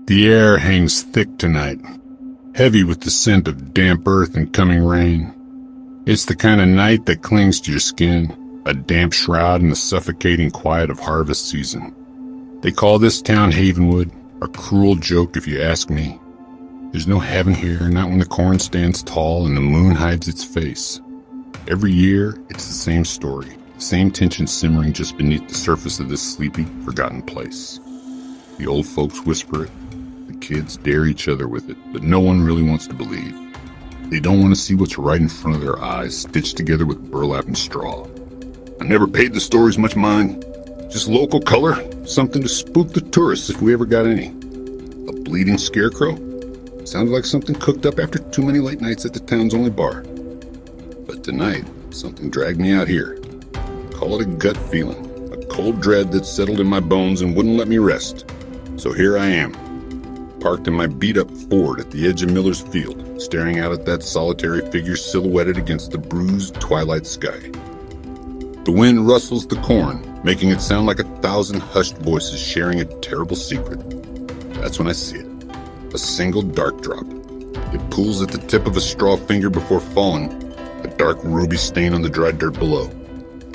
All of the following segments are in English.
The air hangs thick tonight, heavy with the scent of damp earth and coming rain. It's the kind of night that clings to your skin, a damp shroud in the suffocating quiet of harvest season. They call this town Havenwood, a cruel joke if you ask me. There's no heaven here, not when the corn stands tall and the moon hides its face. Every year, it's the same story, the same tension simmering just beneath the surface of this sleepy, forgotten place. The old folks whisper it, the kids dare each other with it, but no one really wants to believe. They don't want to see what's right in front of their eyes, stitched together with burlap and straw. I never paid the stories much mind. Just local color, something to spook the tourists if we ever got any. A bleeding scarecrow? Sounds like something cooked up after too many late nights at the town's only bar. But tonight, something dragged me out here. Call it a gut feeling, a cold dread that settled in my bones and wouldn't let me rest. So here I am, parked in my beat-up Ford at the edge of Miller's Field, staring out at that solitary figure silhouetted against the bruised twilight sky. The wind rustles the corn, making it sound like 1,000 hushed voices sharing a terrible secret. That's when I see it. A single dark drop. It pools at the tip of a straw finger before falling, a dark ruby stain on the dry dirt below.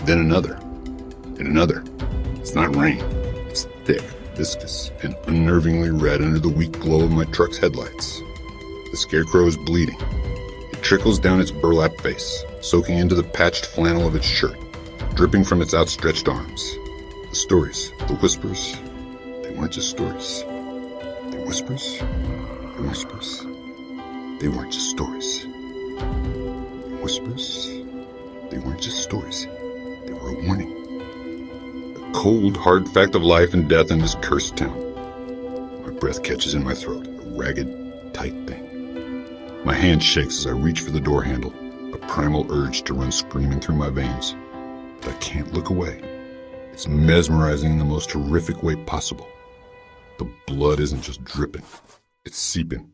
Then another, and another. It's not rain. It's thick, viscous, and unnervingly red under the weak glow of my truck's headlights. The scarecrow is bleeding. It trickles down its burlap face, soaking into the patched flannel of its shirt, dripping from its outstretched arms. The stories, the whispers, they weren't just stories. The whispers, the whispers, they weren't just stories. The whispers, they weren't just stories. They were a warning. A cold, hard fact of life and death in this cursed town. My breath catches in my throat, a ragged, tight thing. My hand shakes as I reach for the door handle, a primal urge to run screaming through my veins. But I can't look away. It's mesmerizing in the most horrific way possible. The blood isn't just dripping, it's seeping.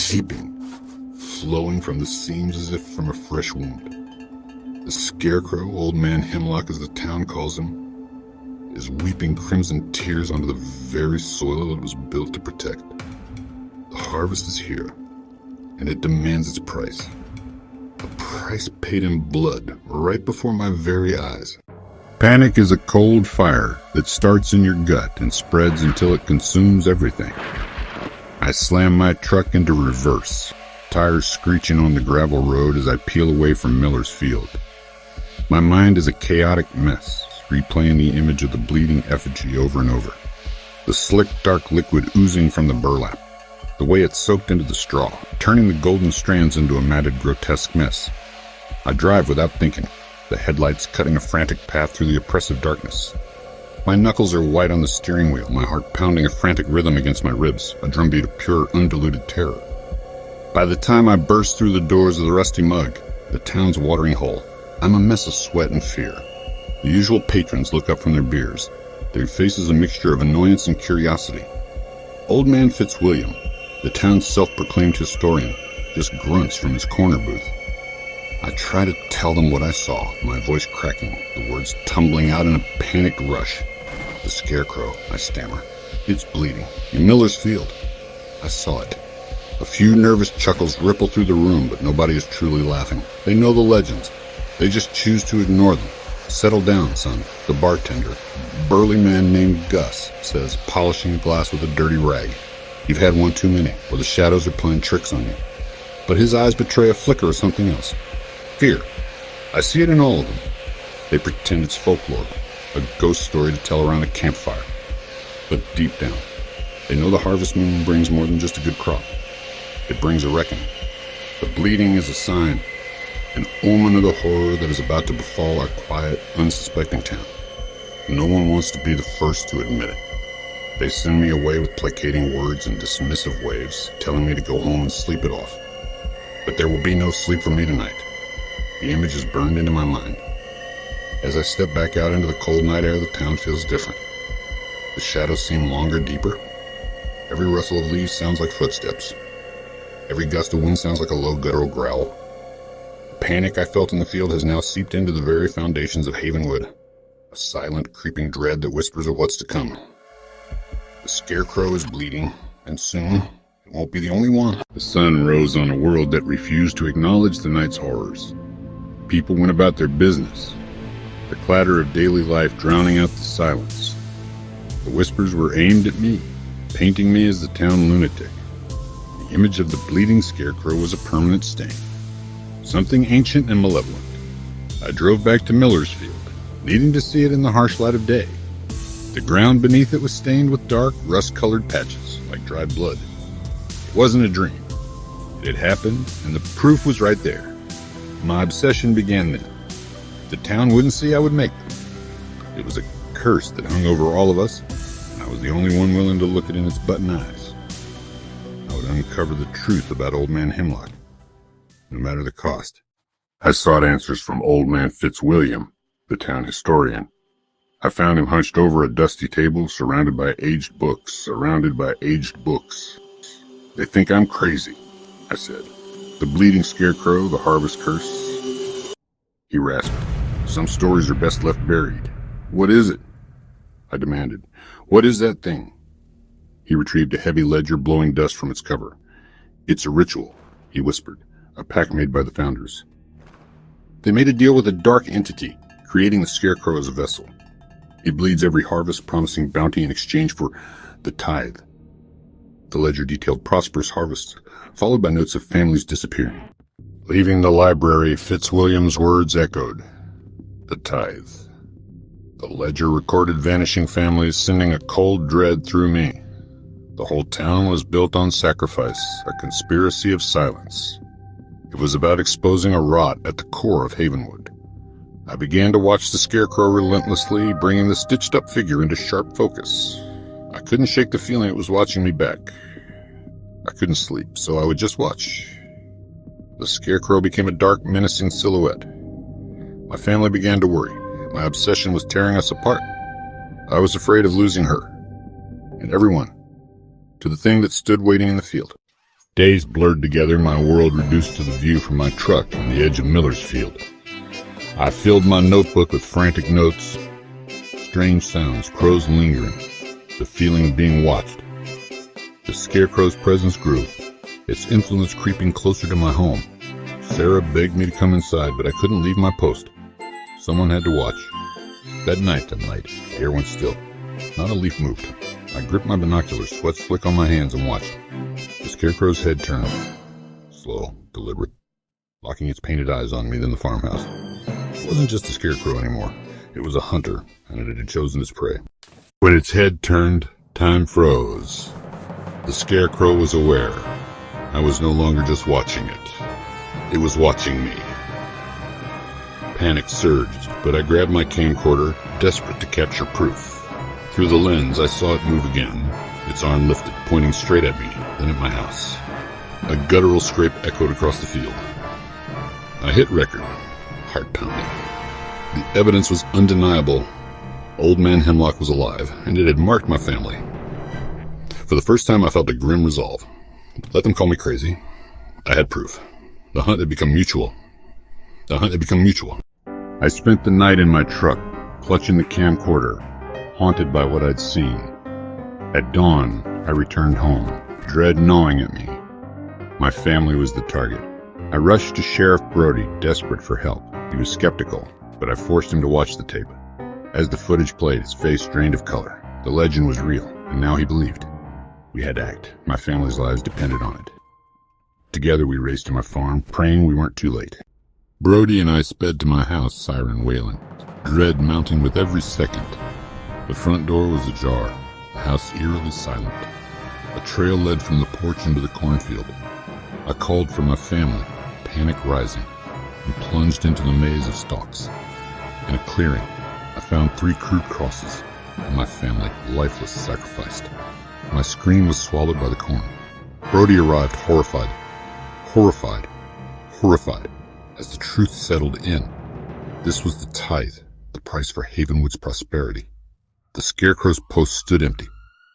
Seeping, flowing from the seams as if from a fresh wound. The scarecrow, Old Man Hemlock as the town calls him, is weeping crimson tears onto the very soil it was built to protect. The harvest is here, and it demands its price. A price paid in blood, right before my very eyes. Panic is a cold fire that starts in your gut and spreads until it consumes everything. I slam my truck into reverse, tires screeching on the gravel road as I peel away from Miller's Field. My mind is a chaotic mess, replaying the image of the bleeding effigy over and over. The slick, dark liquid oozing from the burlap. The way it soaked into the straw, turning the golden strands into a matted, grotesque mess. I drive without thinking, the headlights cutting a frantic path through the oppressive darkness. My knuckles are white on the steering wheel, my heart pounding a frantic rhythm against my ribs, a drumbeat of pure, undiluted terror. By the time I burst through the doors of the Rusty Mug, the town's watering hole, I'm a mess of sweat and fear. The usual patrons look up from their beers, their faces a mixture of annoyance and curiosity. Old Man Fitzwilliam, the town's self-proclaimed historian, just grunts from his corner booth. I try to tell them what I saw, my voice cracking, the words tumbling out in a panicked rush. The scarecrow, I stammer. It's bleeding. In Miller's Field. I saw it. A few nervous chuckles ripple through the room, but nobody is truly laughing. They know the legends. They just choose to ignore them. Settle down, son, the bartender, a burly man named Gus, says, polishing a glass with a dirty rag. You've had one too many, or the shadows are playing tricks on you. But his eyes betray a flicker of something else. Fear. I see it in all of them. They pretend it's folklore, a ghost story to tell around a campfire. But deep down, they know the harvest moon brings more than just a good crop. It brings a reckoning. The bleeding is a sign, an omen of the horror that is about to befall our quiet, unsuspecting town. No one wants to be the first to admit it. They send me away with placating words and dismissive waves, telling me to go home and sleep it off. But there will be no sleep for me tonight. The image is burned into my mind. As I step back out into the cold night air, the town feels different. The shadows seem longer, deeper. Every rustle of leaves sounds like footsteps. Every gust of wind sounds like a low guttural growl. The panic I felt in the field has now seeped into the very foundations of Havenwood. A silent, creeping dread that whispers of what's to come. The scarecrow is bleeding, and soon it won't be the only one. The sun rose on a world that refused to acknowledge the night's horrors. People went about their business, the clatter of daily life drowning out the silence. The whispers were aimed at me, painting me as the town lunatic. The image of the bleeding scarecrow was a permanent stain, something ancient and malevolent. I drove back to Millersfield, needing to see it in the harsh light of day. The ground beneath it was stained with dark, rust-colored patches, like dried blood. It wasn't a dream. It had happened, and the proof was right there. My obsession began then. If the town wouldn't see, I would make them. It was a curse that hung over all of us, and I was the only one willing to look it in its button eyes. I would uncover the truth about Old Man Hemlock, no matter the cost. I sought answers from Old Man Fitzwilliam, the town historian. I found him hunched over a dusty table, surrounded by aged books. They think I'm crazy, I said. The bleeding scarecrow, the harvest curse. He rasped. Some stories are best left buried. What is it? I demanded. What is that thing? He retrieved a heavy ledger, blowing dust from its cover. It's a ritual, he whispered. A pact made by the founders. They made a deal with a dark entity, creating the scarecrow as a vessel. It bleeds every harvest, promising bounty in exchange for the tithe. The ledger detailed prosperous harvests, followed by notes of families disappearing. Leaving the library, Fitzwilliam's words echoed. The tithe. The ledger recorded vanishing families, sending a cold dread through me. The whole town was built on sacrifice, a conspiracy of silence. It was about exposing a rot at the core of Havenwood. I began to watch the scarecrow relentlessly, bringing the stitched-up figure into sharp focus. I couldn't shake the feeling it was watching me back. I couldn't sleep, so I would just watch. The scarecrow became a dark, menacing silhouette. My family began to worry. My obsession was tearing us apart. I was afraid of losing her, and everyone, to the thing that stood waiting in the field. Days blurred together, my world reduced to the view from my truck on the edge of Millersfield. I filled my notebook with frantic notes, strange sounds, crows lingering, the feeling of being watched. The scarecrow's presence grew, its influence creeping closer to my home. Sarah begged me to come inside, but I couldn't leave my post. Someone had to watch. That night, the air went still. Not a leaf moved. I gripped my binoculars, sweat slick on my hands, and watched. The scarecrow's head turned, slow, deliberate, locking its painted eyes on me, then the farmhouse. It wasn't just a scarecrow anymore. It was a hunter, and it had chosen its prey. When its head turned, time froze. The scarecrow was aware. I was no longer just watching it. It was watching me. Panic surged, but I grabbed my camcorder, desperate to capture proof. Through the lens, I saw it move again, its arm lifted, pointing straight at me, then at my house. A guttural scrape echoed across the field. I hit record, heart pounding. The evidence was undeniable. Old Man Hemlock was alive, and it had marked my family. For the first time, I felt a grim resolve. Let them call me crazy. I had proof. The hunt had become mutual. I spent the night in my truck, clutching the camcorder, haunted by what I'd seen. At dawn, I returned home, dread gnawing at me. My family was the target. I rushed to Sheriff Brody, desperate for help. He was skeptical, but I forced him to watch the tape. As the footage played, his face drained of color. The legend was real, and now he believed. We had to act. My family's lives depended on it. Together we raced to my farm, praying we weren't too late. Brody and I sped to my house, siren wailing, dread mounting with every second. The front door was ajar, the house eerily silent. A trail led from the porch into the cornfield. I called for my family, panic rising, and plunged into the maze of stalks. In a clearing, I found 3 crude crosses, and my family, lifeless, sacrificed. My scream was swallowed by the corn. Brody arrived horrified, as the truth settled in. This was the tithe, the price for Havenwood's prosperity. The scarecrow's post stood empty.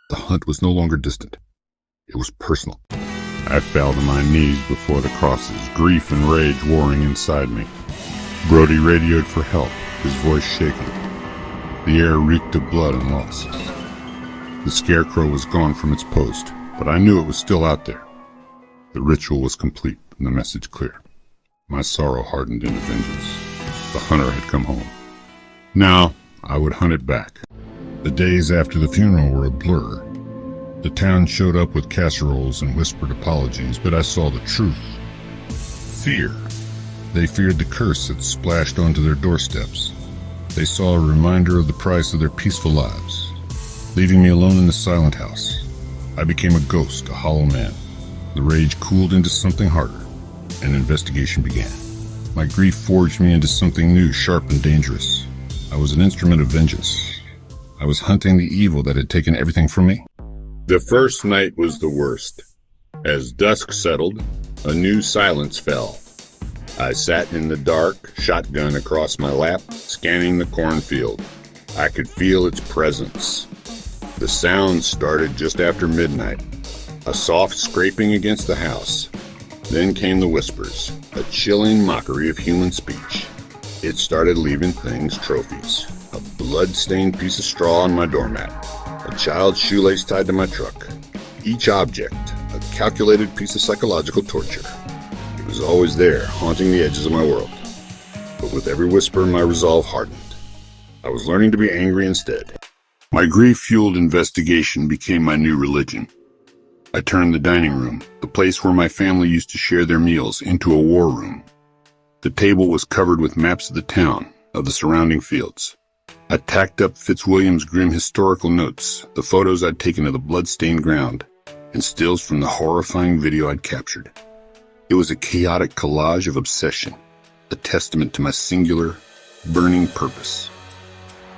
The hunt was no longer distant. It was personal. I fell to my knees before the crosses, grief and rage warring inside me. Brody radioed for help, his voice shaking. The air reeked of blood and loss. The scarecrow was gone from its post, but I knew it was still out there. The ritual was complete and the message clear. My sorrow hardened into vengeance. The hunter had come home. Now, I would hunt it back. The days after the funeral were a blur. The town showed up with casseroles and whispered apologies, but I saw the truth. Fear. They feared the curse that splashed onto their doorsteps. They saw a reminder of the price of their peaceful lives. Leaving me alone in the silent house, I became a ghost, a hollow man. The rage cooled into something harder. An investigation began. My grief forged me into something new, sharp and dangerous. I was an instrument of vengeance. I was hunting the evil that had taken everything from me. The first night was the worst. As dusk settled, a new silence fell. I sat in the dark, shotgun across my lap, scanning the cornfield. I could feel its presence. The sound started just after midnight. A soft scraping against the house. Then came the whispers, a chilling mockery of human speech. It started leaving things trophies. A blood-stained piece of straw on my doormat. A child's shoelace tied to my truck. Each object, a calculated piece of psychological torture. It was always there, haunting the edges of my world. But with every whisper, my resolve hardened. I was learning to be angry instead. My grief-fueled investigation became my new religion. I turned the dining room, the place where my family used to share their meals, into a war room. The table was covered with maps of the town, of the surrounding fields. I tacked up Fitzwilliam's grim historical notes, the photos I'd taken of the blood-stained ground, and stills from the horrifying video I'd captured. It was a chaotic collage of obsession, a testament to my singular, burning purpose.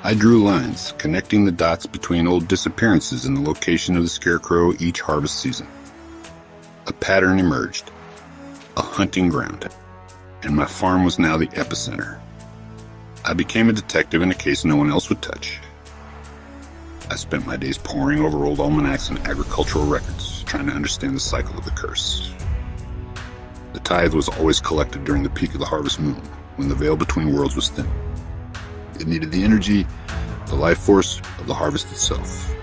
I drew lines, connecting the dots between old disappearances and the location of the scarecrow each harvest season. A pattern emerged, a hunting ground, and my farm was now the epicenter. I became a detective in a case no one else would touch. I spent my days poring over old almanacs and agricultural records, trying to understand the cycle of the curse. The tithe was always collected during the peak of the harvest moon, when the veil between worlds was thin. It needed the energy, the life force of the harvest itself.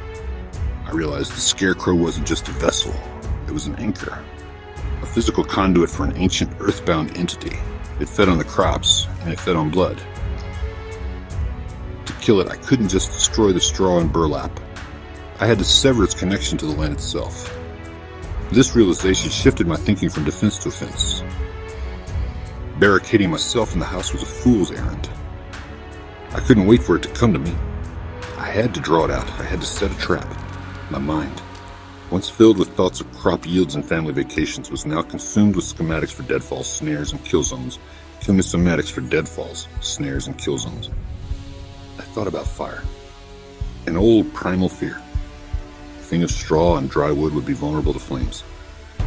I realized the scarecrow wasn't just a vessel, it was an anchor, a physical conduit for an ancient earthbound entity. It fed on the crops, and it fed on blood. To kill it, I couldn't just destroy the straw and burlap. I had to sever its connection to the land itself. This realization shifted my thinking from defense to offense. Barricading myself in the house was a fool's errand. I couldn't wait for it to come to me. I had to draw it out. I had to set a trap. My mind, once filled with thoughts of crop yields and family vacations, was now consumed with schematics for deadfalls, snares, and kill zones. Chemisomatics for deadfalls, snares, and kill zones. I thought about fire. An old primal fear. A thing of straw and dry wood would be vulnerable to flames.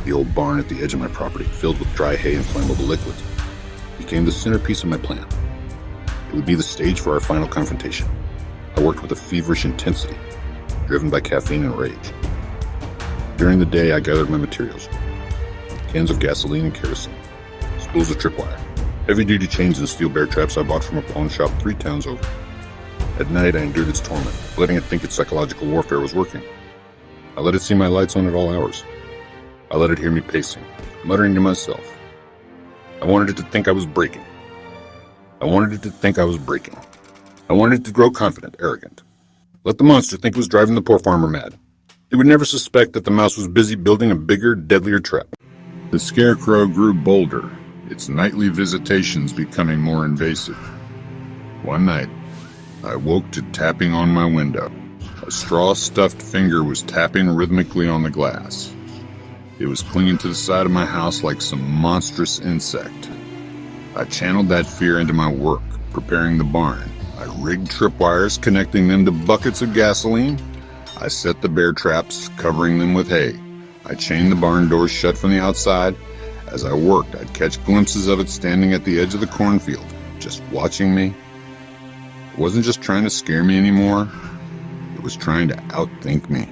The old barn at the edge of my property, filled with dry hay and flammable liquids, became the centerpiece of my plan. It would be the stage for our final confrontation. I worked with a feverish intensity, driven by caffeine and rage. During the day, I gathered my materials. Cans of gasoline and kerosene, spools of tripwire, heavy-duty chains and steel bear traps I bought from a pawn shop 3 towns over. At night, I endured its torment, letting it think its psychological warfare was working. I let it see my lights on at all hours. I let it hear me pacing, muttering to myself. I wanted it to think I was breaking. I wanted it to grow confident, arrogant. Let the monster think it was driving the poor farmer mad. It would never suspect that the mouse was busy building a bigger, deadlier trap. The scarecrow grew bolder, its nightly visitations becoming more invasive. One night, I woke to tapping on my window. A straw-stuffed finger was tapping rhythmically on the glass. It was clinging to the side of my house like some monstrous insect. I channeled that fear into my work, preparing the barn. I rigged tripwires, connecting them to buckets of gasoline. I set the bear traps, covering them with hay. I chained the barn doors shut from the outside. As I worked, I'd catch glimpses of it standing at the edge of the cornfield, just watching me. It wasn't just trying to scare me anymore. It was trying to outthink me.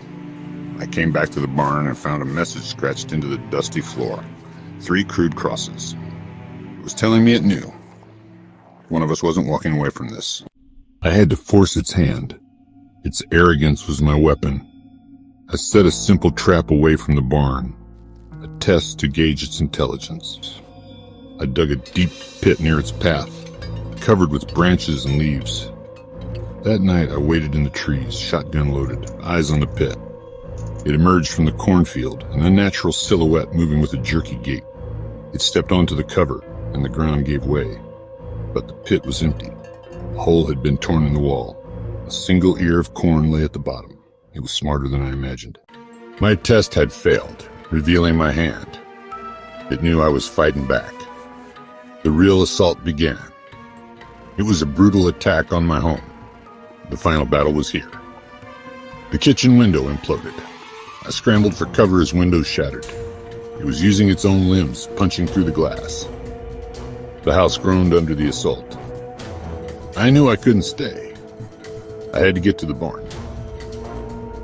I came back to the barn and found a message scratched into the dusty floor. 3 crude crosses. It was telling me it knew. One of us wasn't walking away from this. I had to force its hand. Its arrogance was my weapon. I set a simple trap away from the barn, a test to gauge its intelligence. I dug a deep pit near its path, covered with branches and leaves. That night I waited in the trees, shotgun loaded, eyes on the pit. It emerged from the cornfield, an unnatural silhouette moving with a jerky gait. It stepped onto the cover, and the ground gave way. But the pit was empty. A hole had been torn in the wall. A single ear of corn lay at the bottom. It was smarter than I imagined. My test had failed, revealing my hand. It knew I was fighting back. The real assault began. It was a brutal attack on my home. The final battle was here. The kitchen window imploded. I scrambled for cover as windows shattered. It was using its own limbs, punching through the glass. The house groaned under the assault. I knew I couldn't stay. I had to get to the barn.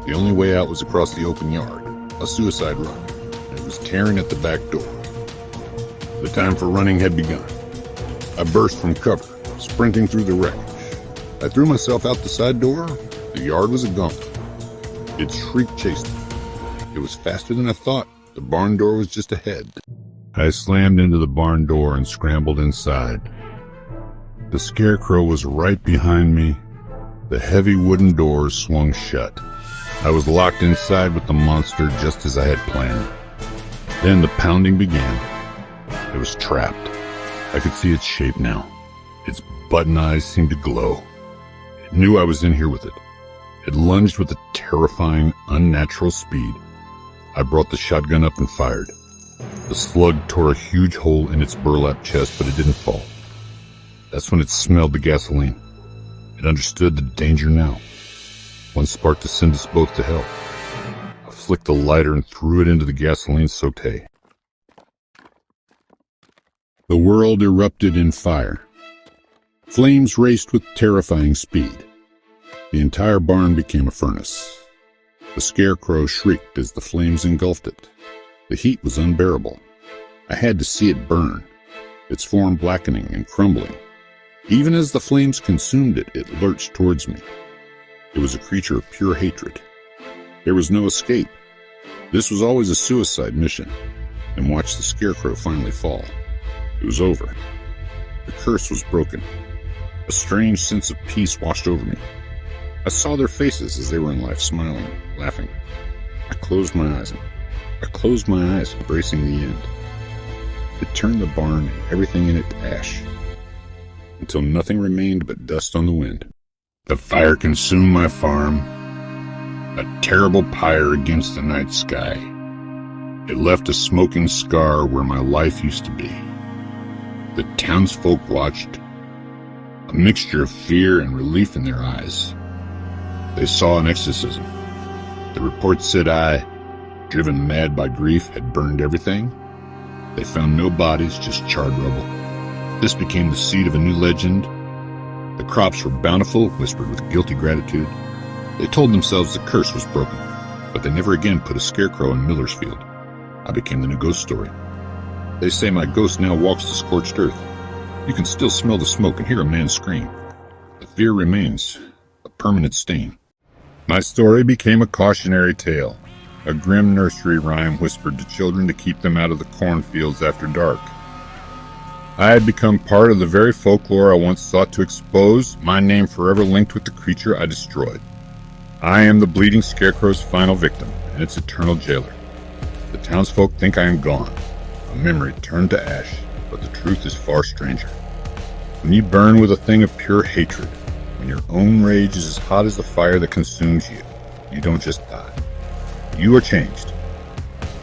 The only way out was across the open yard, a suicide run, and it was tearing at the back door. The time for running had begun. I burst from cover, sprinting through the wreckage. I threw myself out the side door. The yard was a gauntlet. Its shriek chased me. It was faster than I thought. The barn door was just ahead. I slammed into the barn door and scrambled inside. The scarecrow was right behind me. The heavy wooden doors swung shut. I was locked inside with the monster just as I had planned. Then the pounding began. It was trapped. I could see its shape now. Its button eyes seemed to glow. It knew I was in here with it. It lunged with a terrifying, unnatural speed. I brought the shotgun up and fired. The slug tore a huge hole in its burlap chest, but it didn't fall. That's when it smelled the gasoline. It understood the danger now. One spark to send us both to hell. I flicked the lighter and threw it into the gasoline-soaked hay. The world erupted in fire. Flames raced with terrifying speed. The entire barn became a furnace. The scarecrow shrieked as the flames engulfed it. The heat was unbearable. I had to see it burn, its form blackening and crumbling. Even as the flames consumed it, it lurched towards me. It was a creature of pure hatred. There was no escape. This was always a suicide mission. And watch the scarecrow finally fall. It was over. The curse was broken. A strange sense of peace washed over me. I saw their faces as they were in life, smiling, laughing. I closed my eyes, embracing the end. It turned the barn and everything in it to ash, until nothing remained but dust on the wind. The fire consumed my farm, a terrible pyre against the night sky. It left a smoking scar where my life used to be. The townsfolk watched, a mixture of fear and relief in their eyes. They saw an exorcism. The report said I, driven mad by grief, had burned everything. They found no bodies, just charred rubble. This became the seed of a new legend. The crops were bountiful, whispered with guilty gratitude. They told themselves the curse was broken, but they never again put a scarecrow in Millersfield. I became the new ghost story. They say my ghost now walks the scorched earth. You can still smell the smoke and hear a man scream. The fear remains, a permanent stain. My story became a cautionary tale, a grim nursery rhyme whispered to children to keep them out of the cornfields after dark. I had become part of the very folklore I once sought to expose, my name forever linked with the creature I destroyed. I am the bleeding scarecrow's final victim, and its eternal jailer. The townsfolk think I am gone, a memory turned to ash, but the truth is far stranger. When you burn with a thing of pure hatred, when your own rage is as hot as the fire that consumes you, you don't just die. You are changed.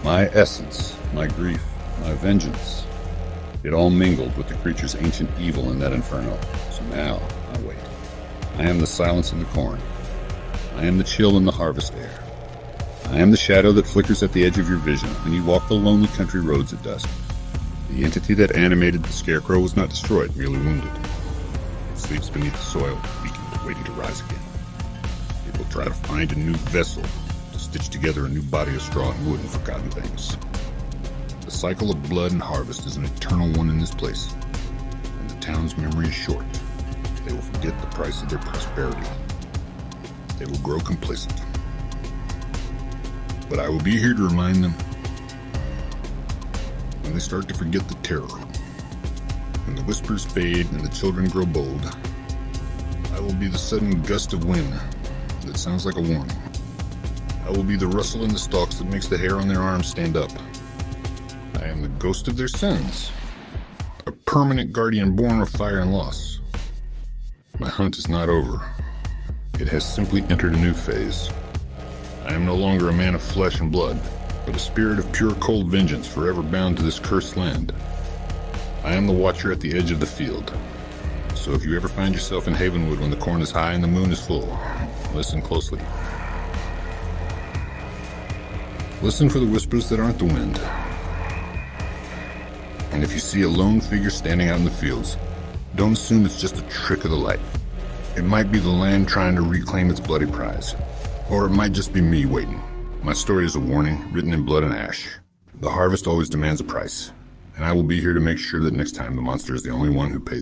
My essence, my grief, my vengeance, it all mingled with the creature's ancient evil in that inferno. So now, I wait. I am the silence in the corn. I am the chill in the harvest air. I am the shadow that flickers at the edge of your vision when you walk the lonely country roads at dusk. The entity that animated the scarecrow was not destroyed, merely wounded. It sleeps beneath the soil, weakened, waiting to rise again. It will try to find a new vessel to stitch together a new body of straw and wood and forgotten things. The cycle of blood and harvest is an eternal one in this place, and the town's memory is short. They will forget the price of their prosperity. They will grow complacent. But I will be here to remind them when they start to forget the terror. When the whispers fade and the children grow bold, I will be the sudden gust of wind that sounds like a warning. I will be the rustle in the stalks that makes the hair on their arms stand up. I am the ghost of their sins, a permanent guardian born of fire and loss. My hunt is not over. It has simply entered a new phase. I am no longer a man of flesh and blood, but a spirit of pure cold vengeance forever bound to this cursed land. I am the watcher at the edge of the field. So if you ever find yourself in Havenwood when the corn is high and the moon is full, listen closely. Listen for the whispers that aren't the wind. And if you see a lone figure standing out in the fields, don't assume it's just a trick of the light. It might be the land trying to reclaim its bloody prize. Or it might just be me waiting. My story is a warning, written in blood and ash. The harvest always demands a price, and I will be here to make sure that next time the monster is the only one who pays.